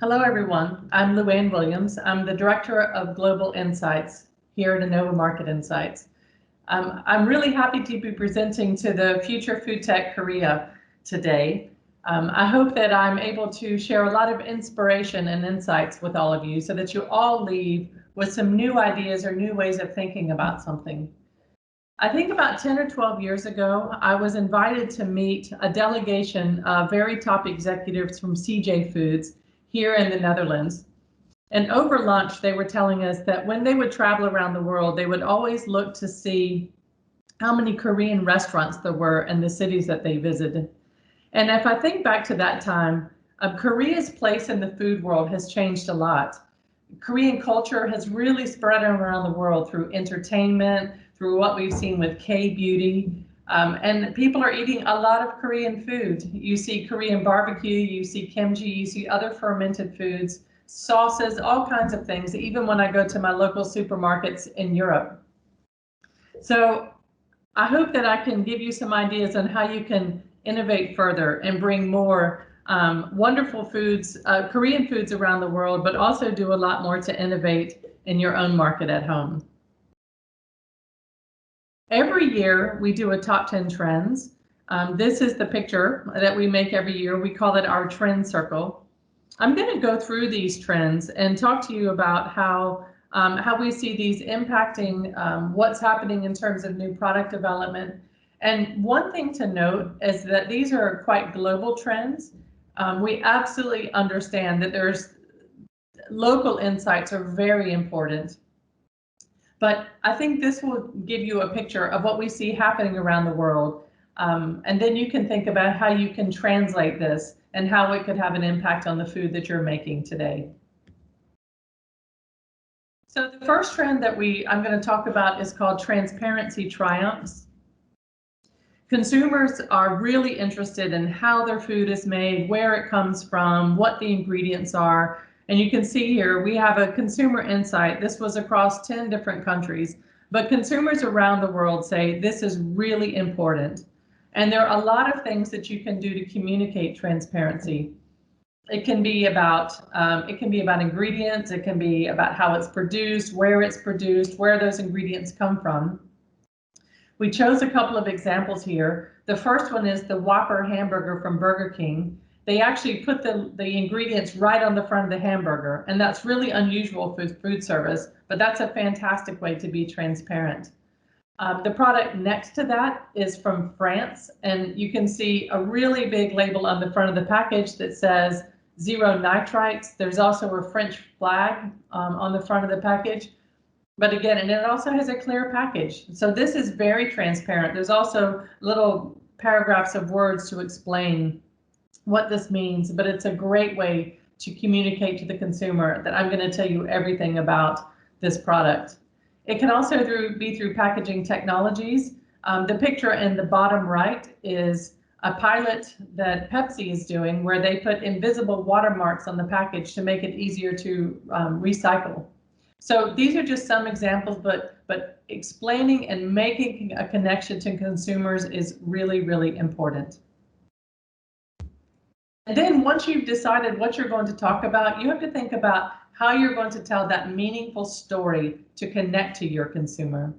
Hello, everyone. I'm Luann Williams. I'm the Director of Global Insights here at Innovamarket. I'm really happy to be presenting to the Future Food Tech Korea today. I hope that I'm able to share a lot of inspiration and insights with all of you so that you all leave with some new ideas or new ways of thinking about something. I think about 10 or 12 years ago, I was invited to meet a delegation of very top executives from CJ Foods here in the Netherlands. And over lunch, they were telling us that when they would travel around the world, they would always look to see how many Korean restaurants there were in the cities that they visited. And if I think back to that time, Korea's place in the food world has changed a lot. Korean culture has really spread around the world through entertainment, through what we've seen with K-beauty, and people are eating a lot of Korean food. You see Korean barbecue, you see kimchi, you see other fermented foods, sauces, all kinds of things, even when I go to my local supermarkets in Europe. So I hope that I can give you some ideas on how you can innovate further and bring more wonderful foods, Korean foods around the world, but also do a lot more to innovate in your own market at home. Every year we do a top 10 trends. This is the picture that we make every year. We call it our trend circle. I'm going to go through these trends and talk to you about how we see these impacting what's happening in terms of new product development. And one thing to note is that these are quite global trends. We absolutely understand that there's local insights are very important. But I think this will give you a picture of what we see happening around the world. And then you can think about how you can translate this and how it could have an impact on the food that you're making today. So the first trend that I'm going to talk about is called transparency triumphs. Consumers are really interested in how their food is made, where it comes from, what the ingredients are. And you can see here, we have a consumer insight. This was across 10 different countries, but consumers around the world say this is really important. And there are a lot of things that you can do to communicate transparency. It can be about ingredients. It can be about how it's produced, where those ingredients come from. We chose a couple of examples here. The first one is the Whopper hamburger from Burger King. They actually put the ingredients right on the front of the hamburger, and that's really unusual for food service, but that's a fantastic way to be transparent. The product next to that is from France, and you can see a really big label on the front of the package that says zero nitrites. There's also a French flag on the front of the package. But again, and it also has a clear package. So this is very transparent. There's also little paragraphs of words to explain what this means, but it's a great way to communicate to the consumer that I'm going to tell you everything about this product. It can also be through packaging technologies. The picture in the bottom right is a pilot that Pepsi is doing where they put invisible watermarks on the package to make it easier to recycle. So these are just some examples, but explaining and making a connection to consumers is really, really important. And then once you've decided what you're going to talk about, you have to think about how you're going to tell that meaningful story to connect to your consumer.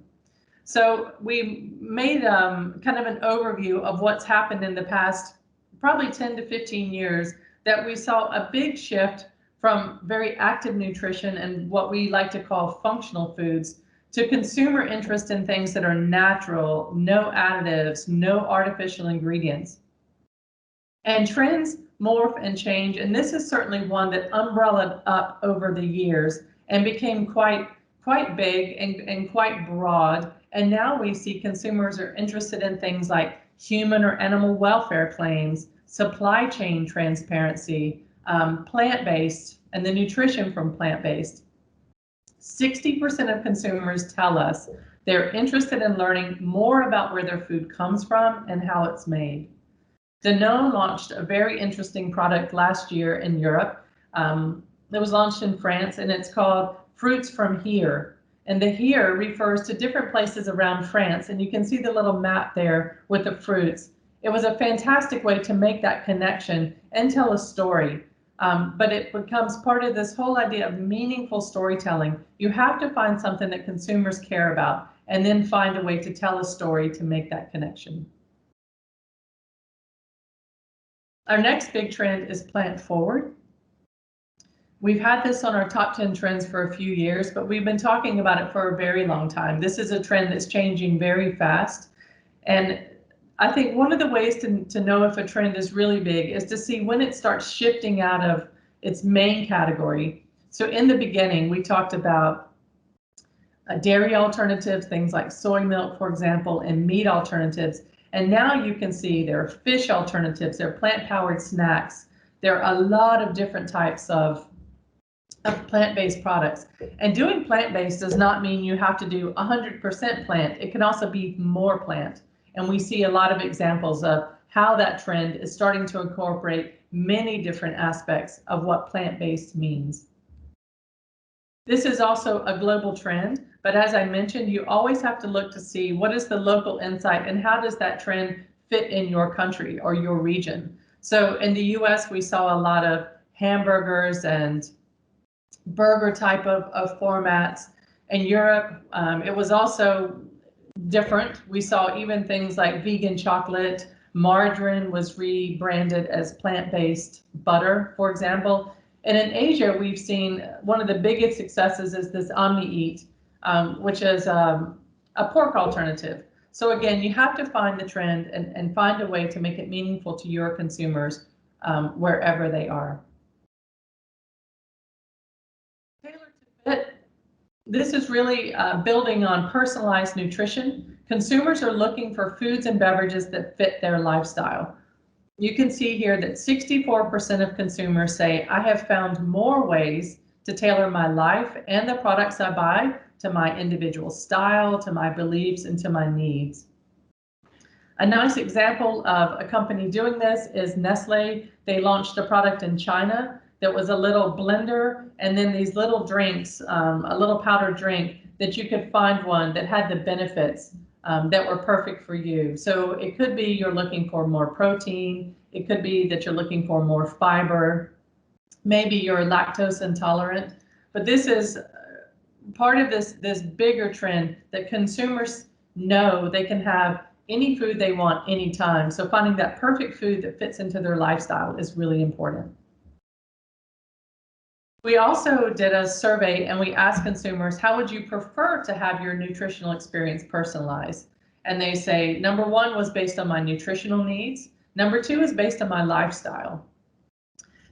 So we made kind of an overview of what's happened in the past, probably 10 to 15 years, that we saw a big shift from very active nutrition and what we like to call functional foods to consumer interest in things that are natural, no additives, no artificial ingredients. And trends morph and change, and this is certainly one that umbrellaed up over the years and became quite big and quite broad. And now we see consumers are interested in things like human or animal welfare claims, supply chain transparency, plant-based, and the nutrition from plant-based. 60% of consumers tell us they're interested in learning more about where their food comes from and how it's made. Danone launched a very interesting product last year in Europe. It was launched in France, and it's called Fruits from Here. And the here refers to different places around France, and you can see the little map there with the fruits. It was a fantastic way to make that connection and tell a story. but it becomes part of this whole idea of meaningful storytelling. You have to find something that consumers care about and then find a way to tell a story to make that connection. Our next big trend is plant forward. We've had this on our top 10 trends for a few years, but we've been talking about it for a very long time. This is a trend that's changing very fast. And I think one of the ways to know if a trend is really big is to see when it starts shifting out of its main category. So in the beginning, we talked about dairy alternatives, things like soy milk, for example, and meat alternatives. And now you can see there are fish alternatives, there are plant-powered snacks. There are a lot of different types of plant-based products. And doing plant-based does not mean you have to do 100% plant. It can also be more plant. And we see a lot of examples of how that trend is starting to incorporate many different aspects of what plant-based means. This is also a global trend, but as I mentioned, you always have to look to see what is the local insight and how does that trend fit in your country or your region. So in the US, we saw a lot of hamburgers and burger type of formats. In Europe, it was also different. We saw even things like vegan chocolate. Margarine was rebranded as plant-based butter, for example. And in Asia, we've seen one of the biggest successes is this Omni-Eat, which is a pork alternative. So again, you have to find the trend and find a way to make it meaningful to your consumers wherever they are. Tailored to fit. This is really building on personalized nutrition. Consumers are looking for foods and beverages that fit their lifestyle. You can see here that 64% of consumers say, I have found more ways to tailor my life and the products I buy to my individual style, to my beliefs, and to my needs. A nice example of a company doing this is Nestle. They launched a product in China that was a little blender and then these little drinks, a little powdered drink that you could find one that had the benefits that were perfect for you. So it could be you're looking for more protein. It could be that you're looking for more fiber. Maybe you're lactose intolerant. But this is part of this bigger trend that consumers know they can have any food they want anytime. So finding that perfect food that fits into their lifestyle is really important. We also did a survey and we asked consumers, how would you prefer to have your nutritional experience personalized? And they say, number one was based on my nutritional needs. Number two is based on my lifestyle.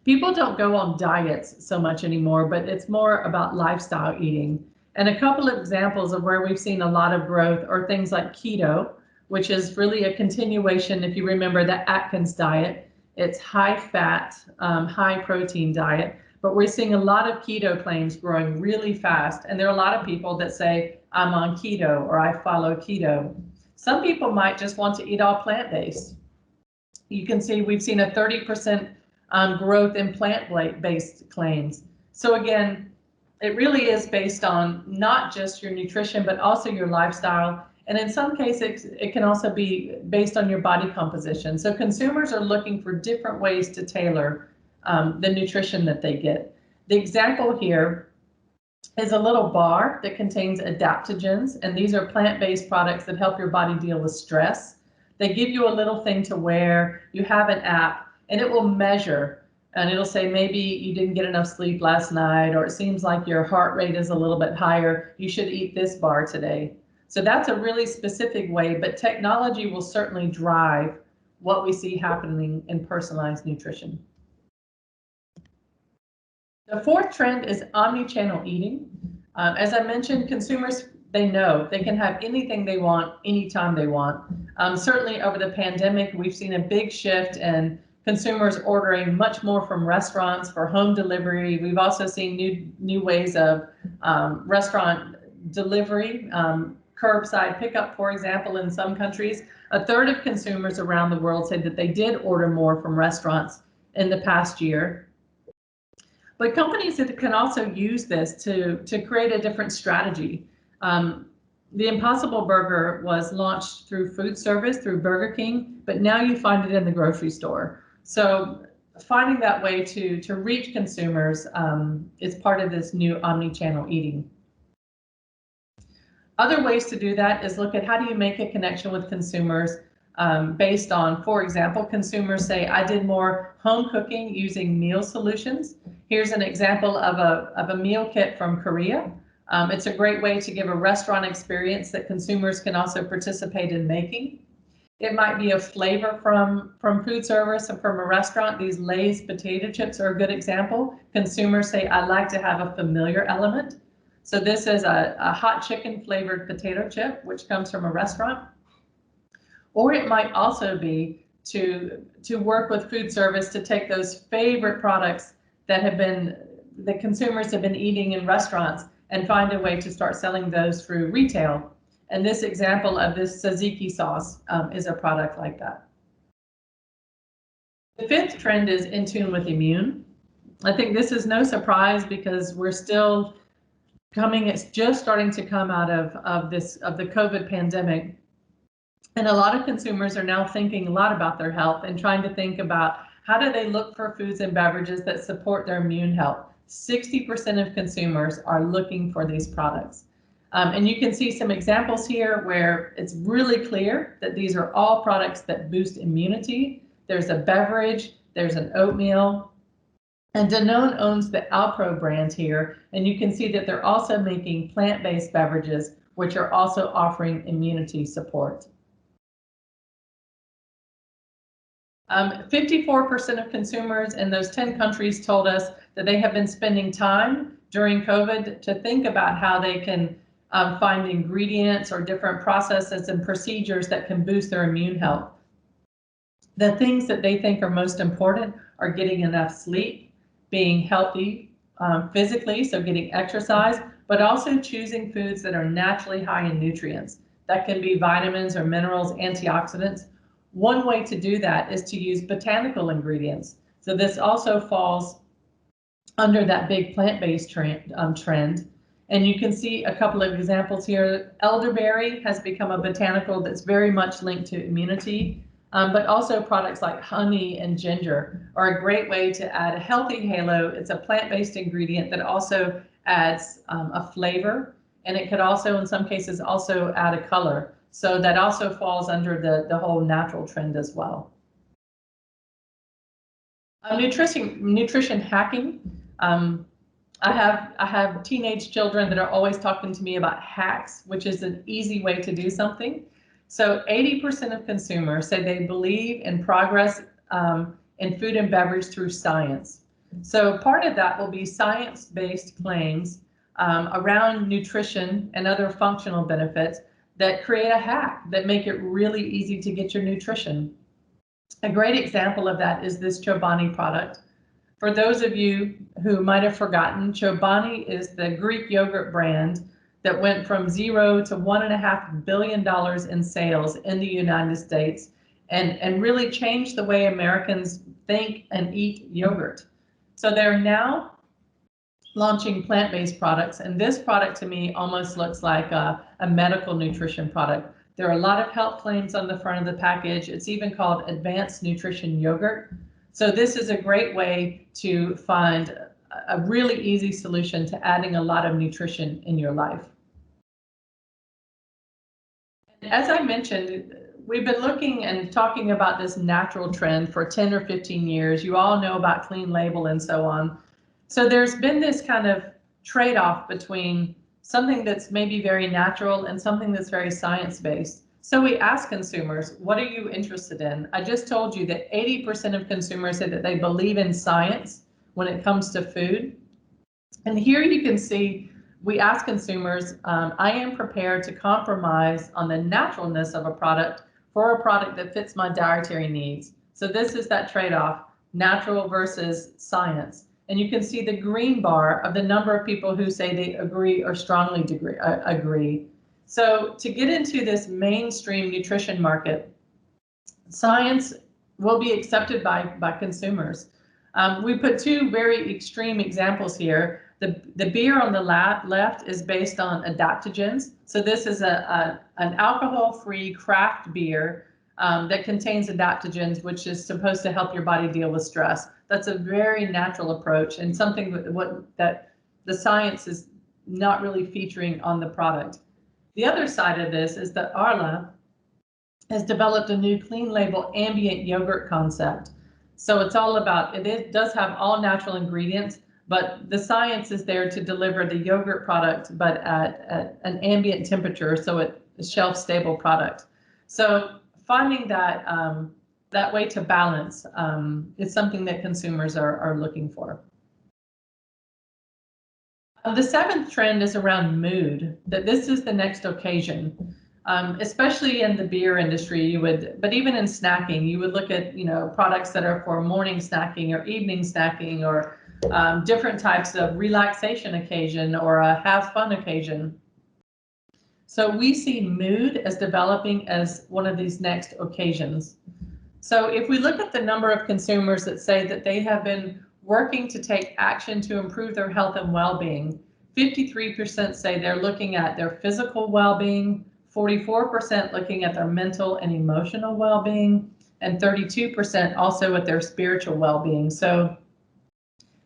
People don't go on diets so much anymore, but it's more about lifestyle eating. And a couple of examples of where we've seen a lot of growth are things like keto, which is really a continuation, if you remember the Atkins diet. It's high fat, high protein diet. But we're seeing a lot of keto claims growing really fast. And there are a lot of people that say, I'm on keto or I follow keto. Some people might just want to eat all plant-based. You can see we've seen a 30% growth in plant-based claims. So again, it really is based on not just your nutrition, but also your lifestyle. And in some cases, it can also be based on your body composition. So consumers are looking for different ways to tailor the nutrition that they get. The example here is a little bar that contains adaptogens, and these are plant-based products that help your body deal with stress. They give you a little thing to wear. You have an app, and it will measure, and it'll say maybe you didn't get enough sleep last night, or it seems like your heart rate is a little bit higher. You should eat this bar today. So that's a really specific way, but technology will certainly drive what we see happening in personalized nutrition. The fourth trend is omnichannel eating. As I mentioned, consumers, they know they can have anything they want, anytime they want. Certainly over the pandemic, we've seen a big shift in consumers ordering much more from restaurants for home delivery. We've also seen new ways of restaurant delivery, curbside pickup, for example, in some countries. A third of consumers around the world said that they did order more from restaurants in the past year. But companies that can also use this to create a different strategy. The Impossible Burger was launched through food service, through Burger King, but now you find it in the grocery store. So finding that way to reach consumers is part of this new omni-channel eating. Other ways to do that is look at how do you make a connection with consumers based on, for example, consumers say, I did more home cooking using meal solutions. Here's an example of a meal kit from Korea. It's a great way to give a restaurant experience that consumers can also participate in making. It might be a flavor from food service and from a restaurant. These Lay's potato chips are a good example. Consumers say, I like to have a familiar element. So this is a hot chicken flavored potato chip, which comes from a restaurant. Or it might also be to work with food service to take those favorite products that consumers have been eating in restaurants and find a way to start selling those through retail. And this example of this tzatziki sauce is a product like that. The fifth trend is in tune with immune. I think this is no surprise because we're still it's just starting to come out of the COVID pandemic. And a lot of consumers are now thinking a lot about their health and trying to think about how do they look for foods and beverages that support their immune health. 60% of consumers are looking for these products. And you can see some examples here where it's really clear that these are all products that boost immunity. There's a beverage, there's an oatmeal, and Danone owns the Alpro brand here, and you can see that they're also making plant-based beverages, which are also offering immunity support. 54% of consumers in those 10 countries told us that they have been spending time during COVID to think about how they can find ingredients or different processes and procedures that can boost their immune health. The things that they think are most important are getting enough sleep, being healthy physically, so getting exercise, but also choosing foods that are naturally high in nutrients. That can be vitamins or minerals, antioxidants. One way to do that is to use botanical ingredients. So this also falls under that big plant-based trend. And you can see a couple of examples here. Elderberry has become a botanical that's very much linked to immunity, but also products like honey and ginger are a great way to add a healthy halo. It's a plant-based ingredient that also adds a flavor, and it could also, in some cases, also add a color. So that also falls under the whole natural trend as well. Nutrition hacking. I have teenage children that are always talking to me about hacks, which is an easy way to do something. So 80% of consumers say they believe in progress in food and beverage through science. So part of that will be science-based claims around nutrition and other functional benefits that create a hack that make it really easy to get your nutrition. A great example of that is this Chobani product. For those of you who might have forgotten, Chobani is the Greek yogurt brand that went from 0 to $1.5 billion in sales in the United States and really changed the way Americans think and eat yogurt. So they're now launching plant-based products, and this product to me almost looks like a medical nutrition product. There are a lot of health claims on the front of the package. It's even called advanced nutrition yogurt. So this is a great way to find a really easy solution to adding a lot of nutrition in your life. As I mentioned, we've been looking and talking about this natural trend for 10 or 15 years. You all know about clean label and so on. So there's been this kind of trade-off between something that's maybe very natural and something that's very science-based. So we ask consumers, what are you interested in? I just told you that 80% of consumers say that they believe in science when it comes to food. And here you can see, we ask consumers, I am prepared to compromise on the naturalness of a product for a product that fits my dietary needs. So this is that trade-off, natural versus science. And you can see the green bar of the number of people who say they agree or strongly agree. So to get into this mainstream nutrition market, science will be accepted by consumers. We put two very extreme examples here. The beer on the left is based on adaptogens. So this is an alcohol-free craft beer that contains adaptogens, which is supposed to help your body deal with stress. That's a very natural approach and something that the science is not really featuring on the product. The other side of this is that Arla has developed a new clean label ambient yogurt concept. So it's all about, it does have all natural ingredients, but the science is there to deliver the yogurt product, but at an ambient temperature, so it's a shelf-stable product. So finding that that way to balance is something that consumers are looking for. The seventh trend is around mood, that this is the next occasion. Especially in the beer industry, but even in snacking, you would look at, products that are for morning snacking or evening snacking or different types of relaxation occasion or a have fun occasion. So we see mood as developing as one of these next occasions. So if we look at the number of consumers that say that they have been working to take action to improve their health and well-being, 53% say they're looking at their physical well-being, 44% looking at their mental and emotional well-being, and 32% also at their spiritual well-being. So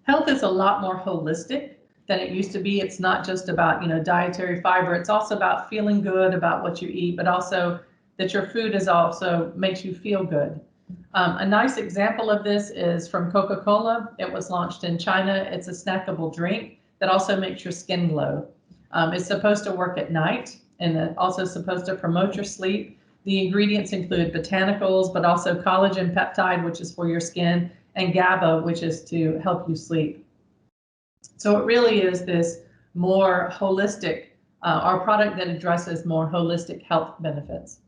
health is a lot more holistic than it used to be. It's not just about, dietary fiber. It's also about feeling good about what you eat, but also that your food is also makes you feel good. A nice example of this is from Coca-Cola. It was launched in China. It's a snackable drink that also makes your skin glow. It's supposed to work at night, and it's also supposed to promote your sleep. The ingredients include botanicals, but also collagen peptide, which is for your skin, and GABA, which is to help you sleep. So it really is this more holistic, our product that addresses more holistic health benefits.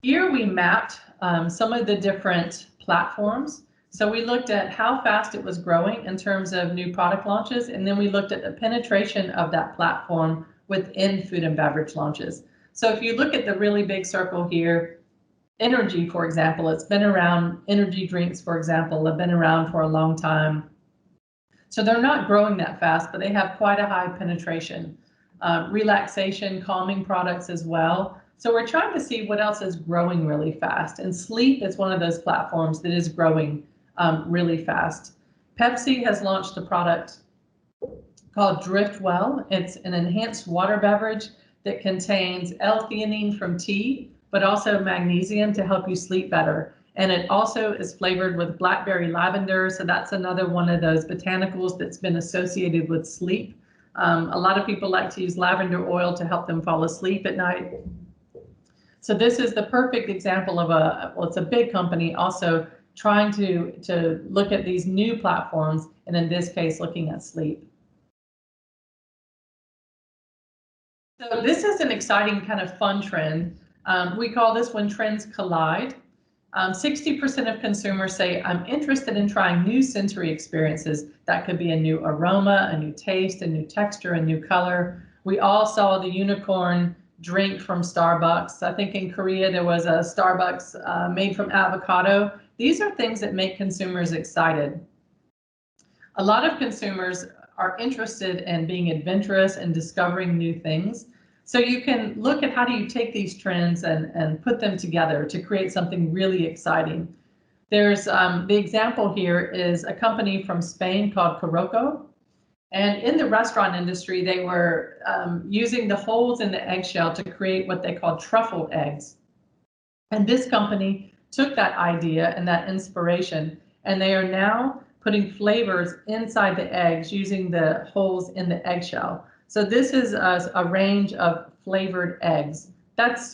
Here we mapped some of the different platforms. So we looked at how fast it was growing in terms of new product launches, and then we looked at the penetration of that platform within food and beverage launches. So if you look at the really big circle here, energy, for example, it's been around, energy drinks, for example, have been around for a long time. So they're not growing that fast, but they have quite a high penetration. Relaxation, calming products as well. So we're trying to see what else is growing really fast. And sleep is one of those platforms that is growing really fast. Pepsi has launched a product called Driftwell. It's an enhanced water beverage that contains L-theanine from tea, but also magnesium to help you sleep better. And it also is flavored with blackberry lavender. So that's another one of those botanicals that's been associated with sleep. A lot of people like to use lavender oil to help them fall asleep at night. So this is the perfect example of it's a big company also trying to look at these new platforms, and in this case, looking at sleep. So this is an exciting kind of fun trend. We call this when trends collide. 60% of consumers say, I'm interested in trying new sensory experiences. That could be a new aroma, a new taste, a new texture, a new color. We all saw the unicorn drink from Starbucks. I think in Korea there was a Starbucks made from avocado. These are things that make consumers excited. A lot of consumers are interested in being adventurous and discovering new things. So you can look at how do you take these trends and put them together to create something really exciting. There's the example here is a company from Spain called Coroco. And in the restaurant industry, they were using the holes in the eggshell to create what they call truffle eggs. And this company took that idea and that inspiration, and they are now putting flavors inside the eggs using the holes in the eggshell. So this is a range of flavored eggs. That's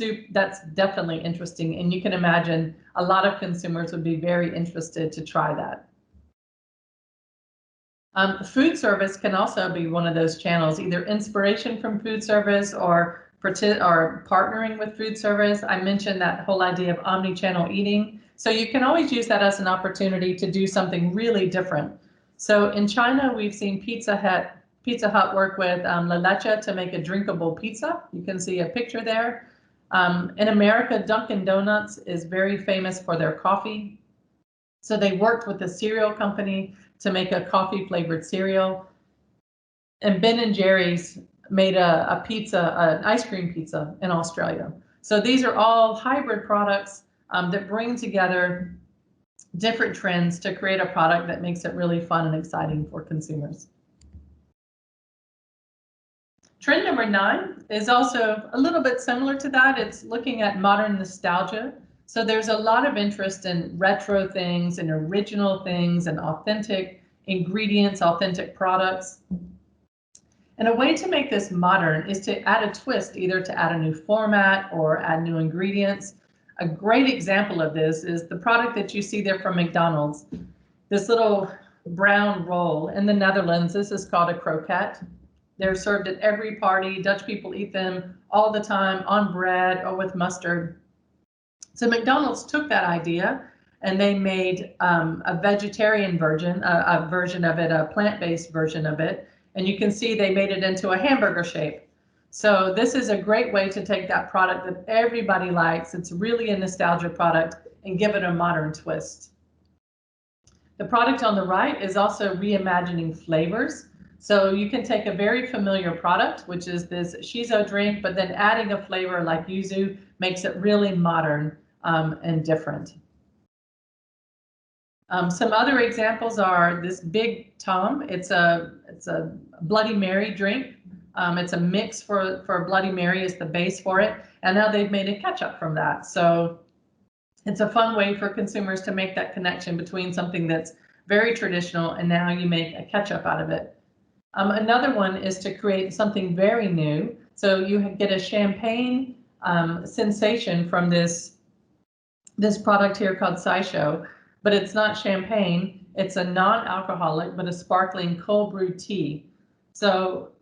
definitely interesting, and you can imagine a lot of consumers would be very interested to try that. Food service can also be one of those channels, either inspiration from food service or partnering with food service. I mentioned that whole idea of omnichannel eating. So you can always use that as an opportunity to do something really different. So in China, we've seen Pizza Hut work with La Leche to make a drinkable pizza. You can see a picture there. In America, Dunkin' Donuts is very famous for their coffee. So they worked with a cereal company to make a coffee flavored cereal. And Ben & Jerry's made a pizza, an ice cream pizza in Australia. So these are all hybrid products that bring together different trends to create a product that makes it really fun and exciting for consumers. Trend number 9 is also a little bit similar to that. It's looking at modern nostalgia. So there's a lot of interest in retro things and original things and authentic ingredients, authentic products. And a way to make this modern is to add a twist, either to add a new format or add new ingredients. A great example of this is the product that you see there from McDonald's. This little brown roll in the Netherlands, this is called a croquette. They're served at every party. Dutch people eat them all the time on bread or with mustard. So McDonald's took that idea and they made a vegetarian version, a version of it, a plant-based version of it. And you can see they made it into a hamburger shape. So this is a great way to take that product that everybody likes. It's really a nostalgia product and give it a modern twist. The product on the right is also reimagining flavors. So you can take a very familiar product, which is this shiso drink, but then adding a flavor like yuzu makes it really modern and different. Some other examples are this Big Tom. It's a Bloody Mary drink. It's a mix for Bloody Mary is the base for it. And now they've made a ketchup from that. So it's a fun way for consumers to make that connection between something that's very traditional and now you make a ketchup out of it. Another one is to create something very new. So you get a champagne sensation from this product here called Saisho, but it's not champagne. It's a non-alcoholic, but a sparkling cold brew tea. So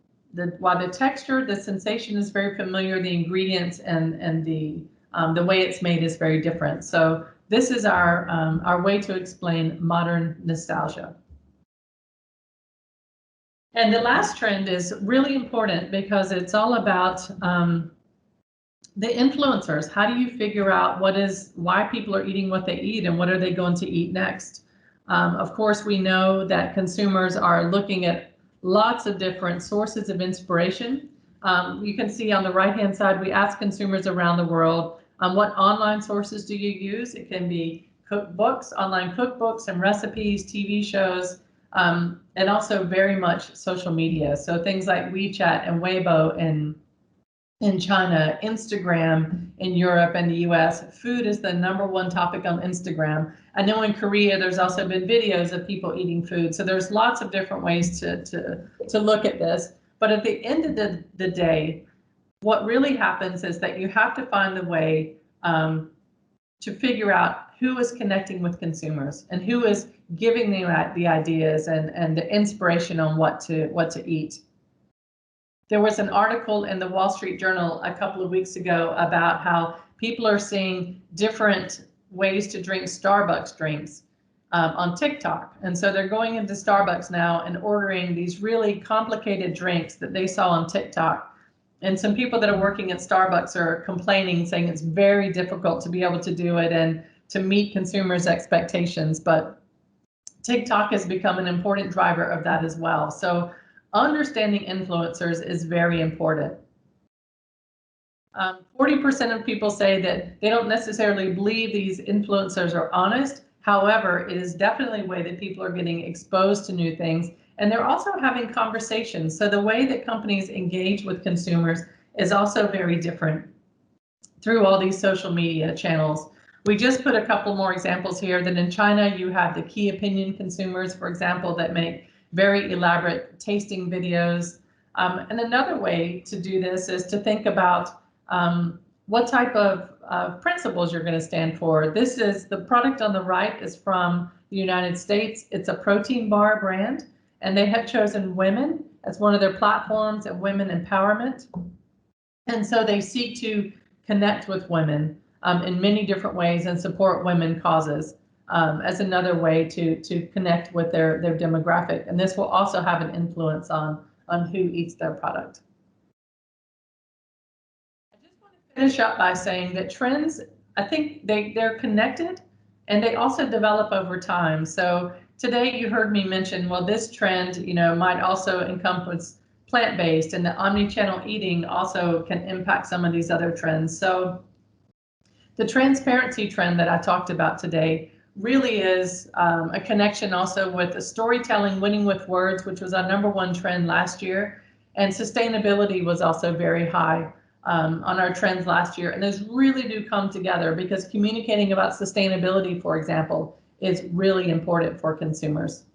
while the texture, the sensation is very familiar, the ingredients and the way it's made is very different. So this is our way to explain modern nostalgia. And the last trend is really important because it's all about the influencers. How do you figure out why people are eating what they eat and what are they going to eat next? Of course, we know that consumers are looking at lots of different sources of inspiration. You can see on the right-hand side, we ask consumers around the world, what online sources do you use? It can be cookbooks, online cookbooks and recipes, TV shows, and also very much social media. So things like WeChat and Weibo in China, Instagram in Europe and the US. Food is the #1 topic on Instagram. I know in Korea, there's also been videos of people eating food. So there's lots of different ways to look at this. But at the end of the day, what really happens is that you have to find a way to figure out who is connecting with consumers and who is giving them the ideas and the inspiration on what to eat. There was an article in the Wall Street Journal a couple of weeks ago about how people are seeing different ways to drink Starbucks drinks on TikTok. And so they're going into Starbucks now and ordering these really complicated drinks that they saw on TikTok. And some people that are working at Starbucks are complaining, saying it's very difficult to be able to do it and to meet consumers' expectations. But TikTok has become an important driver of that as well. So understanding influencers is very important. 40% of people say that they don't necessarily believe these influencers are honest. However, it is definitely a way that people are getting exposed to new things. And they're also having conversations. So the way that companies engage with consumers is also very different through all these social media channels. We just put a couple more examples here that in China, you have the key opinion consumers, for example, that make very elaborate tasting videos. And another way to do this is to think about what type of principles you're going to stand for. This is the product on the right is from the United States. It's a protein bar brand, and they have chosen women as one of their platforms and women empowerment. And so they seek to connect with women in many different ways and support women causes as another way to connect with their demographic. And this will also have an influence on who eats their product. I just want to finish up by saying that trends, I think they're connected and they also develop over time. So today you heard me mention, well, this trend, might also encompass plant-based, and the omnichannel eating also can impact some of these other trends. So the transparency trend that I talked about today really is a connection also with the storytelling, winning with words, which was our #1 trend last year. And sustainability was also very high on our trends last year. And those really do come together because communicating about sustainability, for example, is really important for consumers.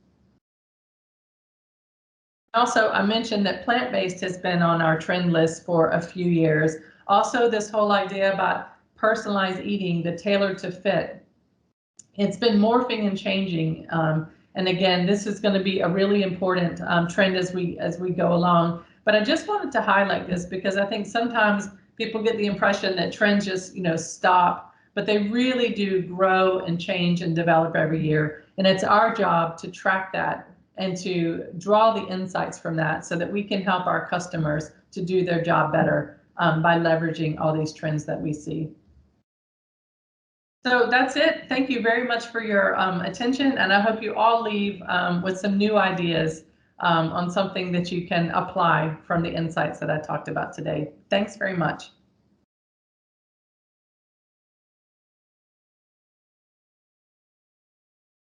Also, I mentioned that plant-based has been on our trend list for a few years. Also, this whole idea about personalized eating, the tailored to fit, it's been morphing and changing. And again, this is going to be a really important trend as we go along. But I just wanted to highlight this because I think sometimes people get the impression that trends just, stop, but they really do grow and change and develop every year. And it's our job to track that and to draw the insights from that so that we can help our customers to do their job better by leveraging all these trends that we see. So that's it. Thank you very much for your attention, and I hope you all leave with some new ideas on something that you can apply from the insights that I talked about today. Thanks very much.